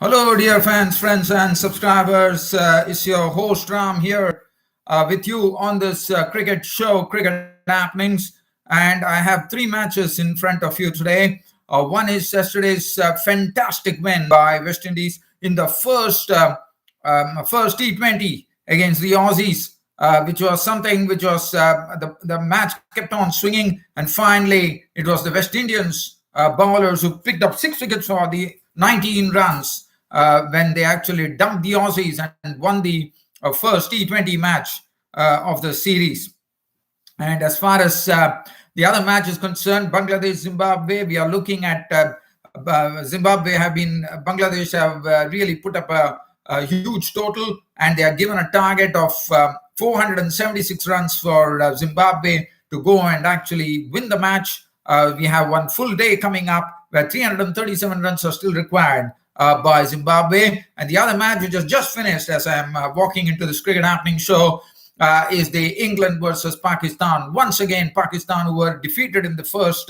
Hello, dear fans, friends, and subscribers. It's your host Ram here with you on this cricket show, Cricket Happenings. And I have three matches in front of you today. One is yesterday's fantastic win by West Indies in the first T20 against the Aussies, which was something which was the match kept on swinging. And finally, it was the West Indians bowlers who picked up 6 wickets for the 19 runs when they actually dumped the Aussies and won the first T20 match of the series. And as far as the other match is concerned, Bangladesh, Zimbabwe, we are looking at Bangladesh have really put up a huge total, and they are given a target of 476 runs for Zimbabwe to go and actually win the match. We have one full day coming up where 337 runs are still required by Zimbabwe. And the other match which has just finished as I'm walking into this Cricket Happening show is the England versus Pakistan. Once again, Pakistan, who were defeated in the first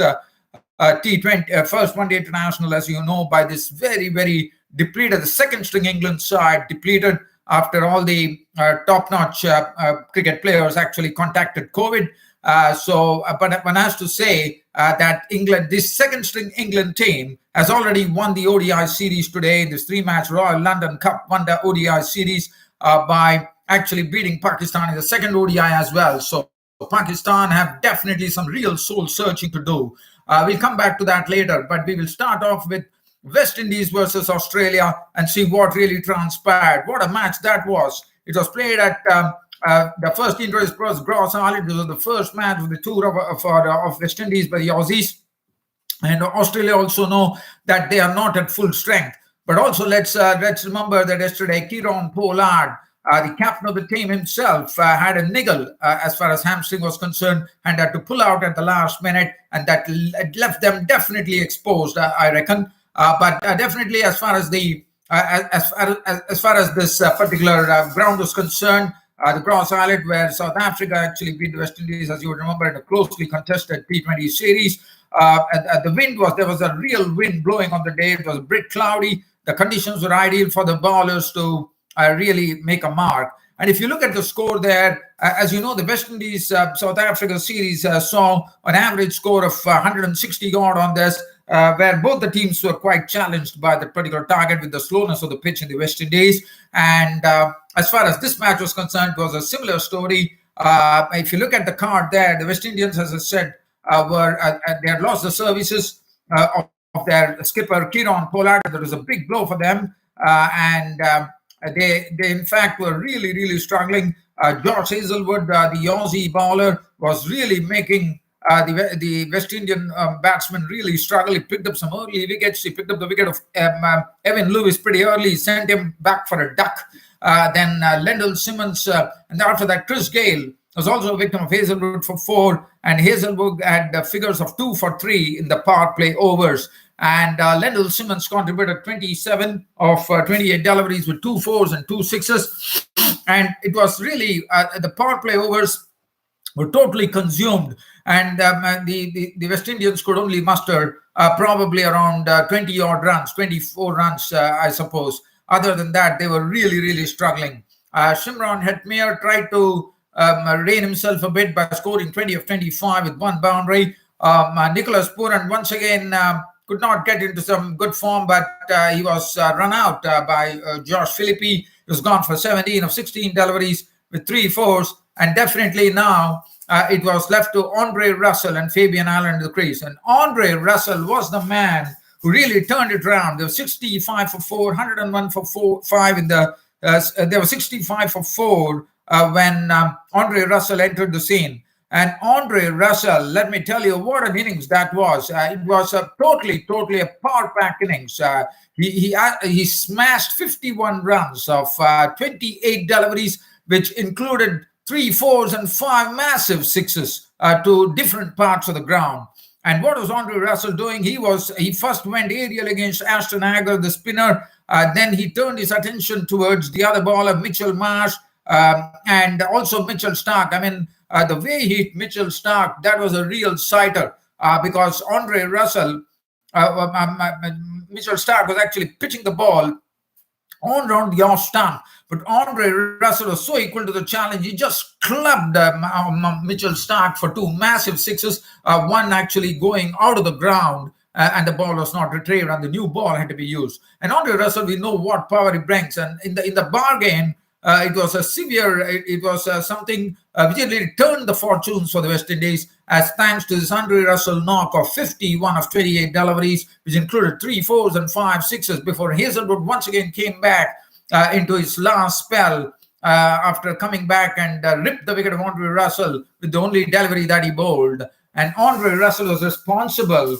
T20, first one day international, as you know, by this very, very depleted, the second string England side, depleted after all the top-notch cricket players actually contacted COVID. But one has to say that England, this second string England team, has already won the ODI series today. This three-match Royal London Cup won the ODI series by actually beating Pakistan in the second ODI as well. So Pakistan have definitely some real soul searching to do. We'll come back to that later, but we will start off with West Indies versus Australia and see what really transpired. What a match that was. It was played at the first T20 was Gross Island. This was the first match of the tour of West Indies by the Aussies. And Australia also know that they are not at full strength. But also let's remember that yesterday Kieron Pollard, the captain of the team himself, had a niggle as far as hamstring was concerned and had to pull out at the last minute, and that left them definitely exposed, I reckon. But definitely, as far as the as far as this particular ground was concerned, the Gross Islet, where South Africa actually beat the West Indies, as you would remember, in a closely contested T20 series. The wind there was a real wind blowing on the day. It was a bit cloudy. The conditions were ideal for the bowlers to really make a mark. And if you look at the score there, as you know, the West Indies South Africa series saw an average score of 160 odd on this, where both the teams were quite challenged by the particular target with the slowness of the pitch in the West Indies. And as far as this match was concerned, it was a similar story. If you look at the card there, the West Indians, as I said, they had lost the services of their skipper Kieron Pollard. That was a big blow for them, and they in fact were really, really struggling. George Hazelwood, the Aussie bowler, was really making the West Indian batsman really struggle. He picked up some early wickets. He picked up the wicket of Evan Lewis pretty early, sent him back for a duck. Then Lendl Simmons, and after that, Chris Gale was also a victim of Hazelwood for 4, and Hazelwood had figures of 2 for 3 in the power play overs. And Lendl Simmons contributed 27 of 28 deliveries with 2 fours and 2 sixes. And it was really the power play overs were totally consumed, and the West Indians could only muster probably around 20 odd runs, 24 runs, I suppose. Other than that, they were really, really struggling. Shimron Hetmyer tried to rein himself a bit by scoring 20 of 25 with 1 boundary. Nicholas Pooran once again could not get into some good form, but he was run out by Josh Philippi. He was gone for 17 of 16 deliveries with 3 fours. And definitely now it was left to Andre Russell and Fabian Allen in the crease. And Andre Russell was the man who really turned it around. There was 65 for 4, 101 for 5 in the. There was 65 for 4 when Andre Russell entered the scene. And Andre Russell, let me tell you what an innings that was. It was totally a power pack innings. He smashed 51 runs of 28 deliveries, which included 3 fours and 5 massive sixes to different parts of the ground. And what was Andre Russell doing? He first went aerial against Ashton Agar, the spinner. Then he turned his attention towards the other bowler, Mitchell Marsh, and also Mitchell Stark. I mean, the way he hit Mitchell Stark, that was a real sighter because Andre Russell, Mitchell Stark was actually pitching the ball on round the off stump. But Andre Russell was so equal to the challenge. He just clubbed Mitchell Stark for two massive sixes, one actually going out of the ground. And the ball was not retrieved, and the new ball had to be used. And Andre Russell, we know what power he brings. And in the bargain, it was a severe. It was something which really turned the fortunes for the West Indies, as thanks to this Andre Russell knock of 51 of 28 deliveries, which included 3 fours and 5 sixes, before Hazelwood once again came back into his last spell after coming back and ripped the wicket of Andre Russell with the only delivery that he bowled. And Andre Russell was responsible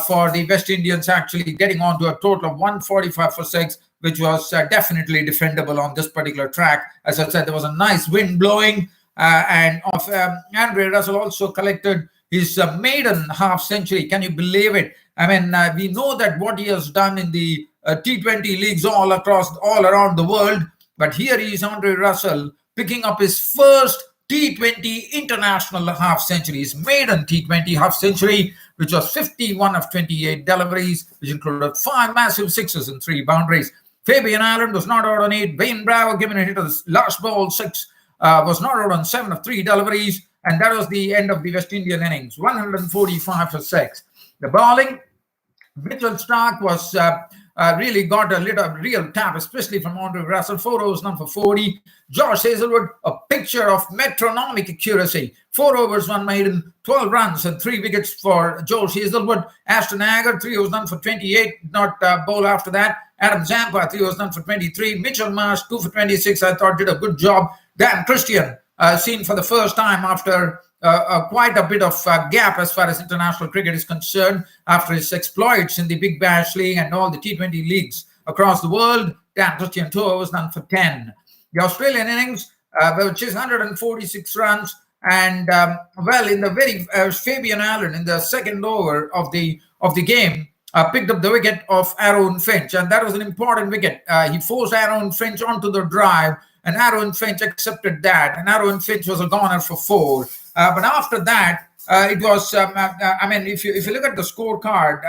for the West Indians actually getting on to a total of 145 for 6, which was definitely defendable on this particular track. As I said, there was a nice wind blowing, and Andre Russell also collected his maiden half century. Can you believe it? I mean, we know that what he has done in the T20 leagues all around the world, but here he is, Andre Russell, picking up his first T20 international half century, his maiden T20 half century, which was 51 of 28 deliveries, which included 5 massive sixes and 3 boundaries. Fabian Allen was not out on 8. Wayne Bravo, given a hit of the last ball 6, was not out on 7 of 3 deliveries, and that was the end of the West Indian innings, 145 for 6. The bowling, Mitchell Stark was really got a real tap, especially from Andre Russell. 4 overs, none for 40. Josh Hazelwood, a picture of metronomic accuracy. 4 overs, 1 maiden, 12 runs and 3 wickets for Josh Hazelwood. Ashton Agar, 3 overs, none for 28, not bowl after that. Adam Zampa, 3 overs, none for 23. Mitchell Marsh, 2 for 26, I thought did a good job. Dan Christian, seen for the first time after quite a bit of gap as far as international cricket is concerned, after his exploits in the Big Bash League and all the T20 leagues across the world. Dan Christian, 2 overs, none for 10. The Australian innings, which is 146 runs, and in the very Fabian Allen in the second over of the game picked up the wicket of Aaron Finch, and that was an important wicket. He forced Aaron Finch onto the drive, and Aaron Finch accepted that, and Aaron Finch was a goner for 4. But after that, it was. If you look at the scorecard,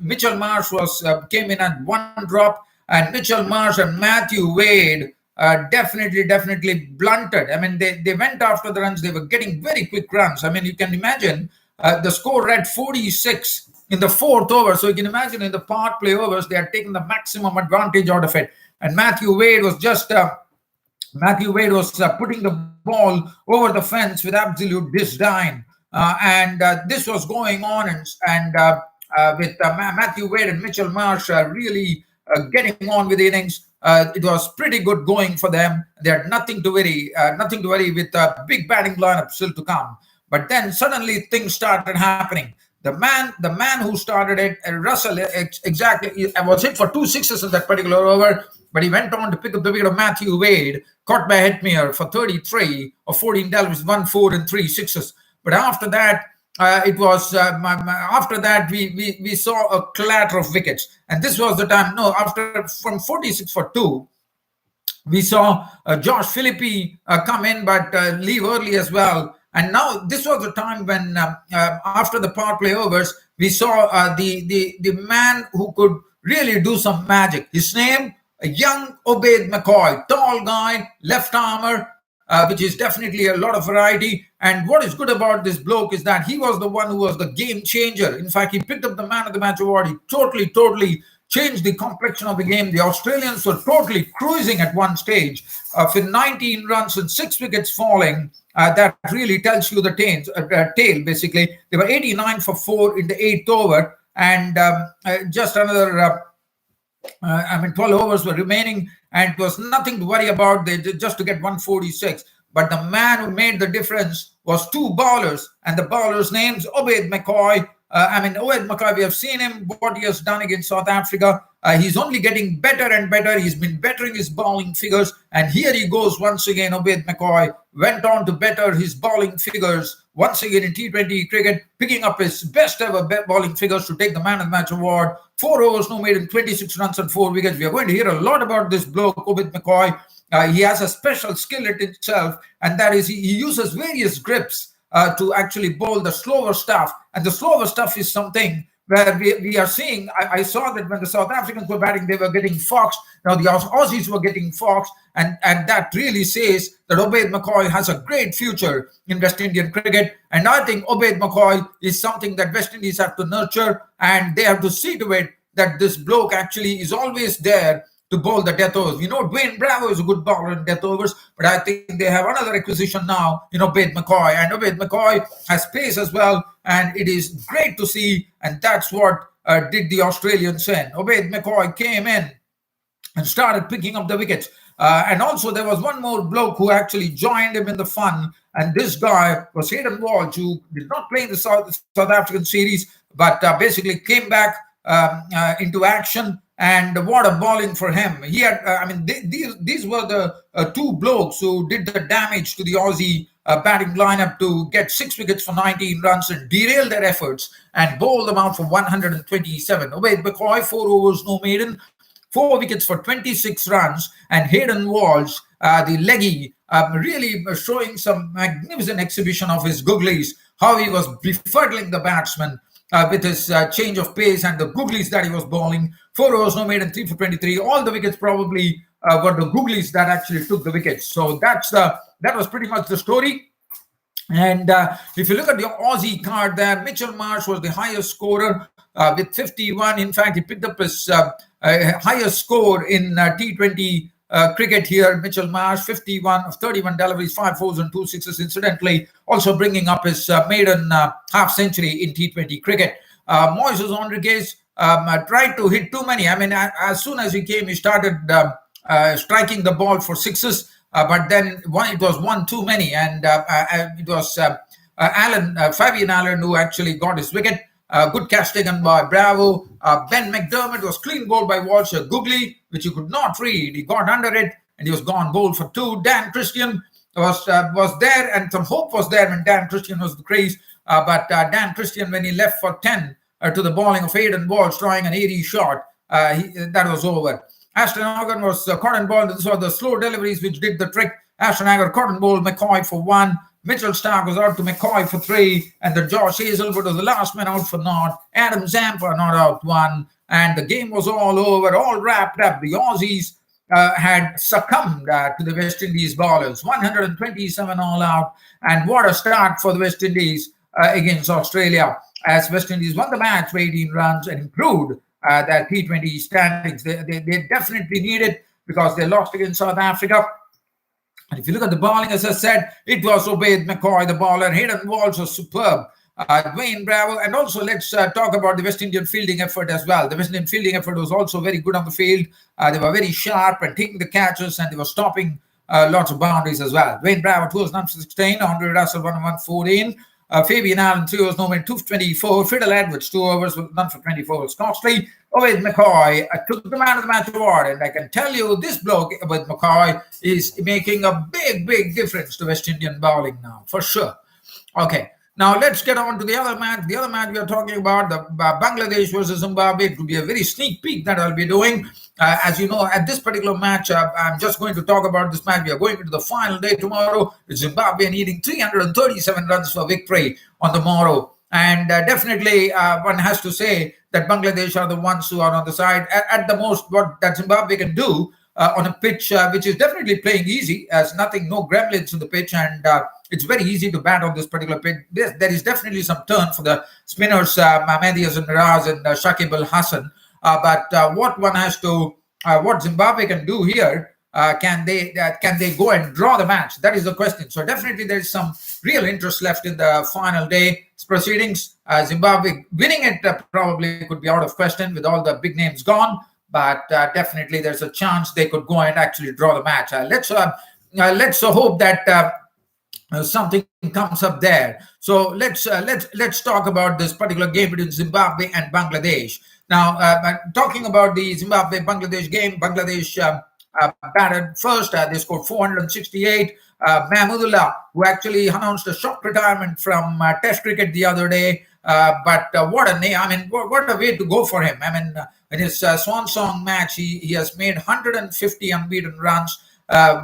Mitchell Marsh came in at 1 drop, and Mitchell Marsh and Matthew Wade definitely blunted. I mean, they went after the runs. They were getting very quick runs. I mean, you can imagine the score read 46 in the 4th over. So you can imagine in the power play overs, they had taken the maximum advantage out of it. And Matthew Wade was putting the ball over the fence with absolute disdain. This was going on, with Matthew Wade and Mitchell Marsh really getting on with the innings. It was pretty good going for them. They had nothing to worry with a big batting lineup still to come. But then suddenly things started happening. The man who started it, Russell, exactly, was hit for 2 sixes in that particular over, but he went on to pick up the wicket of Matthew Wade, caught by Hetmyer for 33 or 14 deliveries, 1 4 and 3 sixes. But after that, we saw a clatter of wickets, and this was the time. From 46 for 2, we saw Josh Philippi come in, but leave early as well. And now this was the time when, after the power play overs, we saw the man who could really do some magic. His name, young Obaid McCoy, tall guy, left armer, which is definitely a lot of variety. And what is good about this bloke is that he was the one who was the game changer. In fact, he picked up the man of the match award. He totally changed the complexion of the game. The Australians were totally cruising at one stage with 19 runs and 6 wickets falling. That really tells you the tail, basically. They were 89 for 4 in the 8th over, and just another 12 overs were remaining, and it was nothing to worry about. They just to get 146. But the man who made the difference was 2 bowlers, and the bowlers' names, Obaid McCoy. Obaid McCoy, we have seen him, what he has done against South Africa. He's only getting better and better. He's been bettering his bowling figures. And here he goes once again. Obaid McCoy went on to better his bowling figures once again in T20 cricket, picking up his best ever bowling figures to take the man of the match award. 4 overs, no maiden, 26 runs and 4 wickets. We are going to hear a lot about this bloke, Obaid McCoy. He has a special skill in itself, and that is he uses various grips to actually bowl the slower stuff. And the slower stuff is something where we are seeing, I saw that when the South Africans were batting, they were getting foxed. Now the Aussies were getting foxed, and that really says that Ubaid McCoy has a great future in West Indian cricket. And I think Ubaid McCoy is something that West Indies have to nurture, and they have to see to it that this bloke actually is always there to bowl the death overs. We know Dwayne Bravo is a good bowler in death overs, but I think they have another acquisition now in Ubaid McCoy. And Ubaid McCoy has pace as well, and it is great to see, and that's what did the Australians in. Ubaid McCoy came in and started picking up the wickets. And also there was one more bloke who actually joined him in the fun, and this guy was Hayden Walsh, who did not play in the South African series, but basically came back into action. And what a bowling for him. He had, these were the two blokes who did the damage to the Aussie batting lineup to get 6 wickets for 19 runs and derail their efforts and bowl them out for 127. Ubaid McCoy, 4 overs, no maiden, 4 wickets for 26 runs. And Hayden Walsh, the leggy, really showing some magnificent exhibition of his googlies, how he was befuddling the batsman with his change of pace and the googlies that he was bowling. 4 overs, no maiden, 3 for 23. All the wickets probably were the googlies that actually took the wickets. So that was pretty much the story. And if you look at the Aussie card there, Mitchell Marsh was the highest scorer with 51. In fact, he picked up his highest score in T20 cricket here. Mitchell Marsh, 51 of 31 deliveries, 5 fours and 2 sixes. Incidentally, also bringing up his maiden half century in T20 cricket. Moises Henriques tried to hit too many. I mean, as soon as he came, he started striking the ball for sixes, but then it was one too many, and it was Fabian Allen who actually got his wicket. Good catch taken by Bravo. Ben McDermott was clean bowled by Walsh, a googly, which you could not read. He got under it, and he was gone bowled for 2. Dan Christian was there, and some hope was there when Dan Christian was the crease, but Dan Christian, when he left for 10, to the bowling of Hayden Walsh, trying an 80 shot, that was over. Ashton Agar was cotton ball. These were the slow deliveries which did the trick. Ashton Agar cotton ball McCoy for 1. Mitchell Stark was out to McCoy for 3. And the Josh Hazelwood was the last man out for naught. Adam Zampa not out 1. And the game was all over, all wrapped up. The Aussies had succumbed to the West Indies bowlers. 127 all out. And what a start for the West Indies against Australia, as West Indies won the match for 18 runs and improved their T20 standings. They definitely need it because they lost against South Africa. And if you look at the bowling, as I said, it was Ubaid McCoy, the bowler. Hayden Walsh was superb. Dwayne Bravo. And also let's talk about the West Indian fielding effort as well. The West Indian fielding effort was also very good on the field. They were very sharp and taking the catches, and they were stopping lots of boundaries as well. Dwayne Bravo, 2 overs, none for 16. Andre Russell, 1 for 14. Fabian Allen, 3 overs, no maiden, 2 for 24. Fiddle Edwards, 2 overs, none for 24. Scottsley, Ubaid McCoy took the man of the match award. And I can tell you, this bloke, Ubaid McCoy, is making a big, big difference to West Indian bowling now, for sure. Okay, now let's get on to the other match. The other match we are talking about, the Bangladesh versus Zimbabwe. It will be a very sneak peek that I'll be doing. As you know, at this particular match, I'm just going to talk about this match. We are going into the final day tomorrow, with Zimbabwe needing 337 runs for victory on the morrow. And definitely one has to say that Bangladesh are the ones who are on the side. At the most, what that Zimbabwe can do on a pitch which is definitely playing easy, as nothing, no gremlins on the pitch, and it's very easy to bat on this particular pitch. There is definitely some turn for the spinners, Mahmedi Hasan Miraz and Shakib Al Hasan. But what one has to, what Zimbabwe can do here, can they go and draw the match? That is the question. So definitely there is some real interest left in the final day proceedings. Zimbabwe winning it probably could be out of question with all the big names gone, but definitely there's a chance they could go and actually draw the match. Let's hope that something comes up there. So let's talk about this particular game between Zimbabwe and Bangladesh. Now, talking about the Zimbabwe-Bangladesh game, Bangladesh batted first. They scored 468. Mahmudullah, who actually announced a shock retirement from Test cricket the other day. But what a name! I mean, what a way to go for him. I mean, in his swan song match, he has made 150 unbeaten runs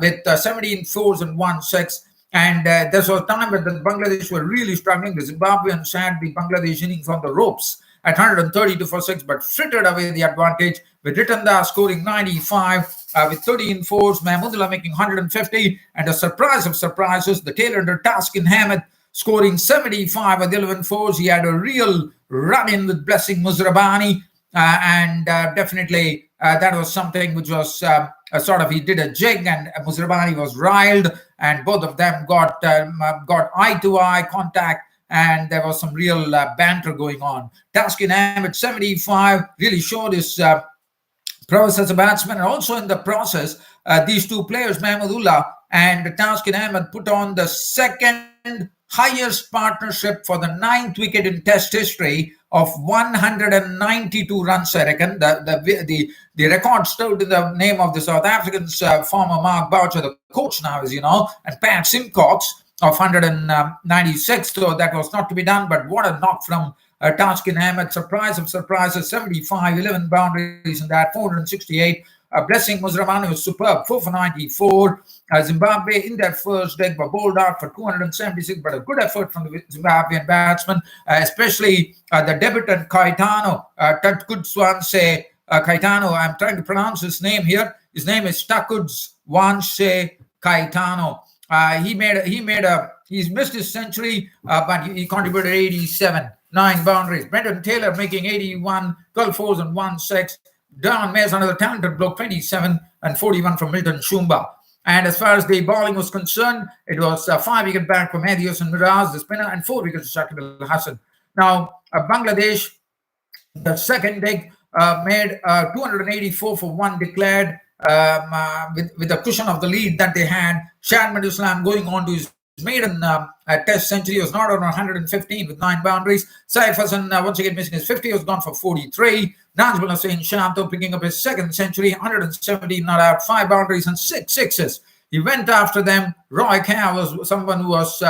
with 17 fours and 1 6. And there was a time when the Bangladesh were really struggling. The Zimbabweans had the Bangladesh inning from the ropes. at 132 for 6, but frittered away the advantage with Ritanda scoring 95 with 13 fours, Mahmudullah making 150, and a surprise of surprises, the tail under Taskin Ahmed scoring 75 with 11 fours. He had a real run-in with Blessing Muzrabani, and definitely that was something which was he did a jig, and Muzrabani was riled, and both of them got eye-to-eye contact, and there was some real banter going on. Taskin Ahmed 75 really showed his prowess as a batsman, and also in the process, these two players, Mahmudullah and Taskin Ahmed, put on the second highest partnership for the 9th wicket in Test history of 192 runs. I reckon the record stood in the name of the South Africans, former Mark Boucher, the coach now, as you know, and Pat Simcox of 196. So that was not to be done. But what a knock from Taskin Ahmed! Surprise of surprises, 75, 11 boundaries in that, 468. Blessing Muzrabani was superb, 4 for 94. Zimbabwe in their first leg were bowled out for 276, but a good effort from the Zimbabwean batsman, especially the debutant Caetano, Takudzwanse Caetano. I'm trying to pronounce his name here. His name is Takudzwanse Caetano. He's missed his century, but he contributed 87, 9 boundaries. Brendan Taylor making 81, 12 fours and 1 6. Don Mayers, another talented bloke, 27 and 41 from Milton Shumba. And as far as the bowling was concerned, it was a 5-wicket back for Mehdi and Miraz, the spinner, and 4 wickets to Shakib Al Hasan. Now, Bangladesh, the second leg, made 284 for 1 declared with the cushion of the lead that they had. Shadman Islam going on to his maiden Test century, was not on 115 with 9 boundaries. Saif Hassan, once again missing his 50, was gone for 43. Najmul Hussain Shanto picking up his second century, 117 not out, 5 boundaries and 6 sixes. He went after them. Roy Kerr was someone who was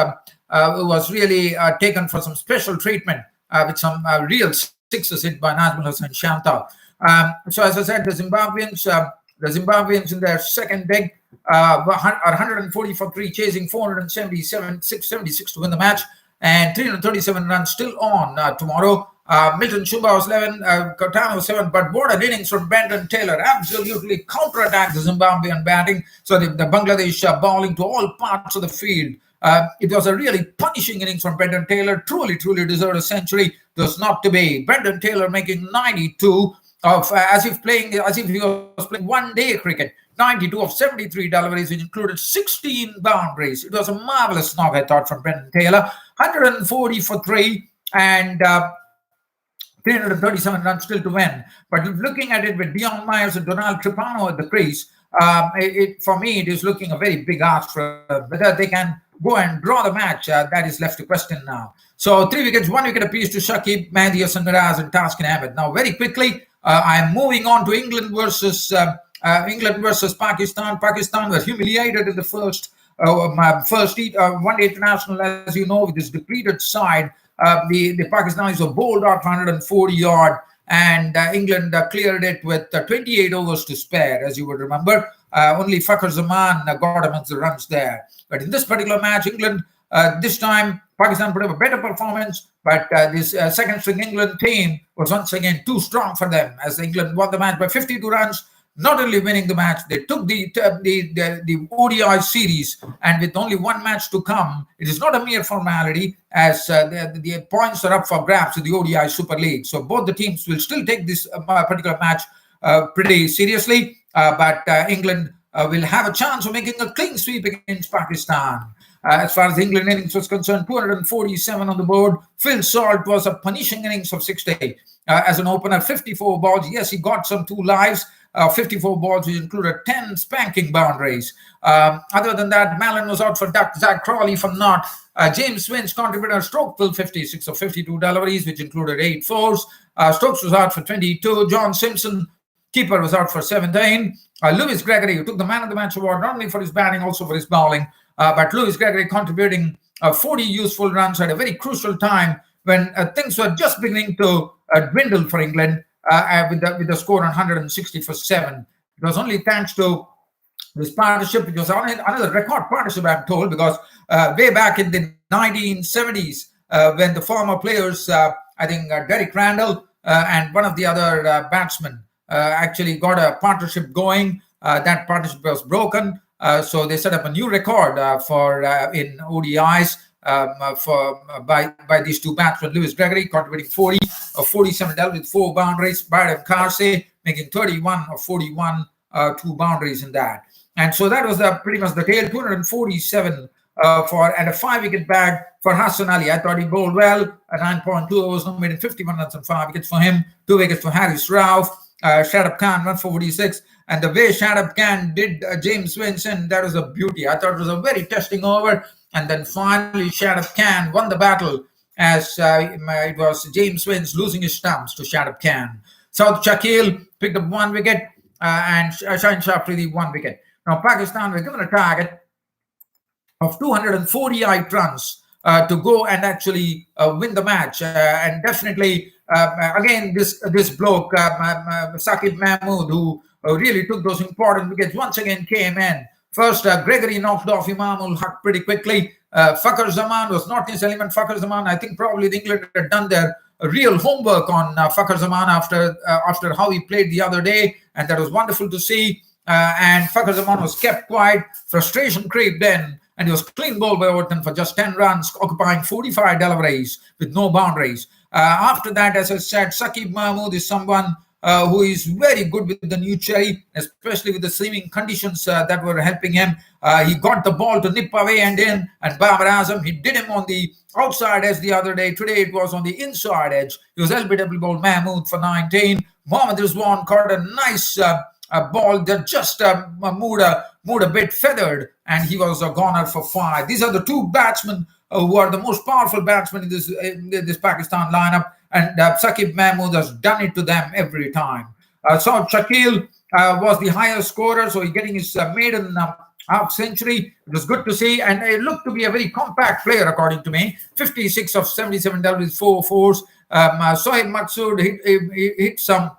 really taken for some special treatment with some real sixes hit by Najmul Hussain Shanto. So as I said, the Zimbabweans in their second leg are 140 for 3, chasing 477, 676 to win the match, and 337 runs still on tomorrow. Milton Shumba was 11, Caetano was 7, but what an innings from Brendan Taylor. Absolutely counterattacked the Zimbabwean batting. So the Bangladesh bowling to all parts of the field. It was a really punishing innings from Brendan Taylor. Truly deserved a century. It was not to be. Brendan Taylor making 92 of as if he was playing one-day cricket. 92 of 73 deliveries, which included 16 boundaries. It was a marvelous knock, I thought, from Brendan Taylor. 140 for 3 and 337 runs still to win. But looking at it with Dion Myers and Donald Tripano at the crease, for me, it is looking a very big ask for whether they can go and draw the match. That is left to question now. So 3 wickets, 1 wicket apiece to Shakib, Mehdi Hasan Miraz and Taskin Ahmed. Now, very quickly, I'm moving on to England versus Pakistan. Pakistan were humiliated in the first one-day international, as you know, with this depleted side. The Pakistanis were bowled out 140 odd, and England cleared it with 28 overs to spare, as you would remember. Only Fakhar Zaman got amongst the runs there. But in this particular match, England, this time, Pakistan put up a better performance, but this second-string England team was once again too strong for them, as England won the match by 52 runs. Not only winning the match, they took the ODI series, and with only 1 match to come, it is not a mere formality, as the points are up for grabs to the ODI Super League. So both the teams will still take this particular match pretty seriously, but England will have a chance of making a clean sweep against Pakistan. As far as the England innings was concerned, 247 on the board. Phil Salt was a punishing innings of 60 as an opener, 54 balls. Yes, he got some 2 lives. 54 balls, which included 10 spanking boundaries. Other than that, Mallon was out for duck, Zach Crawley for not. James Swins contributed a stroke-fill 56 of 52 deliveries, which included 8 fours. Stokes was out for 22. John Simpson, keeper, was out for 17. Lewis Gregory, who took the Man of the Match award, not only for his batting, also for his bowling. But Lewis Gregory contributing 40 useful runs at a very crucial time when things were just beginning to dwindle for England. With the score on 160 for 7. It was only thanks to this partnership. It was another record partnership, I'm told, because way back in the 1970s, when the former players I think Derek Randall and one of the other batsmen actually got a partnership going. That partnership was broken, so they set up a new record for in ODIs by these two batsmen. Lewis Gregory contributing 40 of 47 dealt with 4 boundaries. Byron Carsey making 31 of 41, 2 boundaries in that. And so that was pretty much the tail. 247 and a 5-wicket bag for Hassan Ali. I thought he bowled well. 9.2 overs, made in 51 runs and 5 wickets for him. 2 wickets for Haris Rauf. Shadab Khan 146. And the way Shadab Khan did James Winston, that was a beauty. I thought it was a very testing over. And then finally, Shadab Khan won the battle as it was James Winston losing his stumps to Shadab Khan. South Shakil picked up 1 wicket and Shaheen Shah Afridi 1 wicket. Now, Pakistan was given a target of 248 runs to go and actually win the match. And definitely, again, this bloke, Saqib Mahmood, who really took those important wickets, once again came in. First, Gregory knocked off Imamul Haq pretty quickly. Fakhar Zaman was not his element. Fakhar Zaman, I think probably the England had done their real homework on Fakhar Zaman after how he played the other day, and that was wonderful to see. And Fakhar Zaman was kept quiet. Frustration crept in, and he was clean bowled by Overton for just 10 runs, occupying 45 deliveries with no boundaries. After that, as I said, Saqib Mahmood is someone who is very good with the new cherry, especially with the seaming conditions that were helping him. He got the ball to nip away and in, and Babar Azam, he did him on the outside edge the other day. Today it was on the inside edge. It was LBW ball Mahmood for 19. Mohammad Rizwan caught a nice ball that just moved a bit feathered, and he was a goner for 5. These are the 2 batsmen who are the most powerful batsmen in this Pakistan lineup, and Saqib Mahmood has done it to them every time. Saud Shakil was the highest scorer, so he's getting his maiden half century. It was good to see, and it looked to be a very compact player, according to me. 56 of 77 dealt with 4 fours. Sohaib Maqsood hit some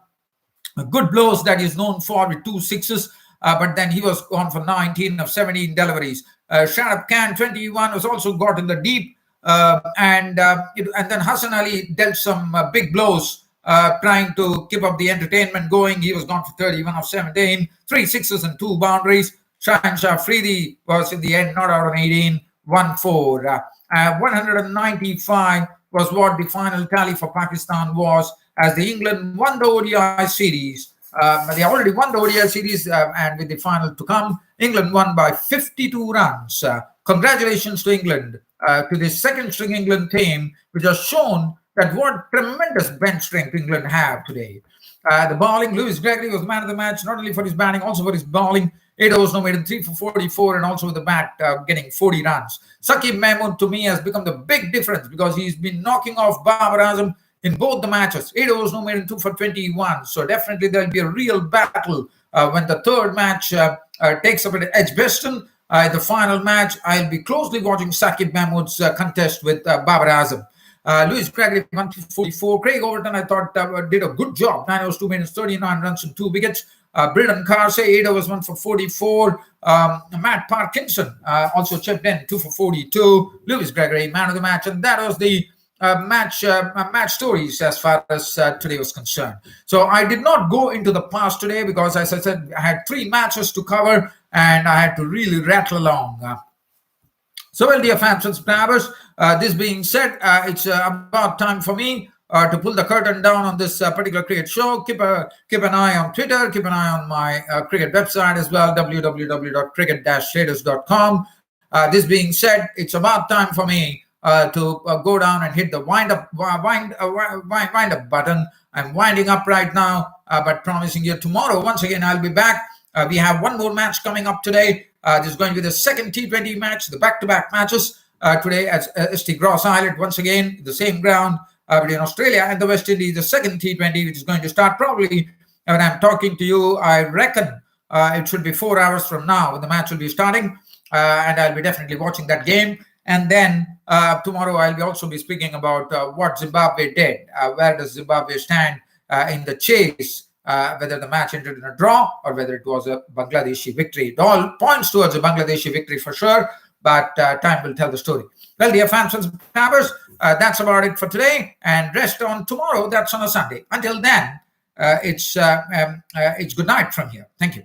good blows that he's known for with 2 sixes, but then he was gone for 19 of 17 deliveries. Shadab Khan 21 was also got in the deep, and then Hassan Ali dealt some big blows, trying to keep up the entertainment going. He was gone for 31 of 17, 3 sixes and 2 boundaries. Shaheen Shah Afridi was in the end not out on 18, 1-4. 195 was what the final tally for Pakistan was, as the England won the ODI series. They already won the ODI series, and with the final to come, England won by 52 runs. Congratulations to England, to the second string England team, which has shown that what tremendous bench strength England have today. The bowling, Lewis Gregory was man of the match, not only for his batting, also for his bowling. 8 overs, no made in 3 for 44, and also with the bat getting 40 runs. Saqib Mahmood, to me, has become the big difference because he's been knocking off Babar Azam in both the matches. 8 overs, no made in 2 for 21. So definitely there'll be a real battle when the third match takes up at Edgbaston. The final match, I'll be closely watching Saqib Mahmood's contest with Babar Azam. Lewis Gregory 144. Craig Overton, I thought, did a good job. 9 overs, 2 minutes, 39 runs and 2 wickets. Brendan Carsey, 8 overs, 1 for 44. Matt Parkinson also chipped in, 2 for 42. Lewis Gregory, man of the match. And that was the match stories as far as today was concerned. So I did not go into the past today because, as I said, I had 3 matches to cover and I had to really rattle along. So, well, dear fans and subscribers, this being said, it's about time for me to pull the curtain down on this particular cricket show. Keep an eye on Twitter. Keep an eye on my cricket website as well, www.cricket-shaders.com. This being said, it's about time for me to go down and hit the wind up button. I'm winding up right now, but promising you tomorrow, once again, I'll be back. We have one more match coming up today. This is going to be the second T20 match, the back-to-back matches today at St. Gross Island, once again, the same ground between Australia and the West Indies, the second T20, which is going to start probably when I'm talking to you. I reckon it should be 4 hours from now when the match will be starting, and I'll be definitely watching that game. And then tomorrow I'll also be speaking about what Zimbabwe did. Where does Zimbabwe stand in the chase? Whether the match ended in a draw or whether it was a Bangladeshi victory. It all points towards a Bangladeshi victory for sure. but time will tell the story. Well, dear fans and subscribers, that's about it for today, and rest on tomorrow. That's on a Sunday. Until then, it's good night from here. Thank you.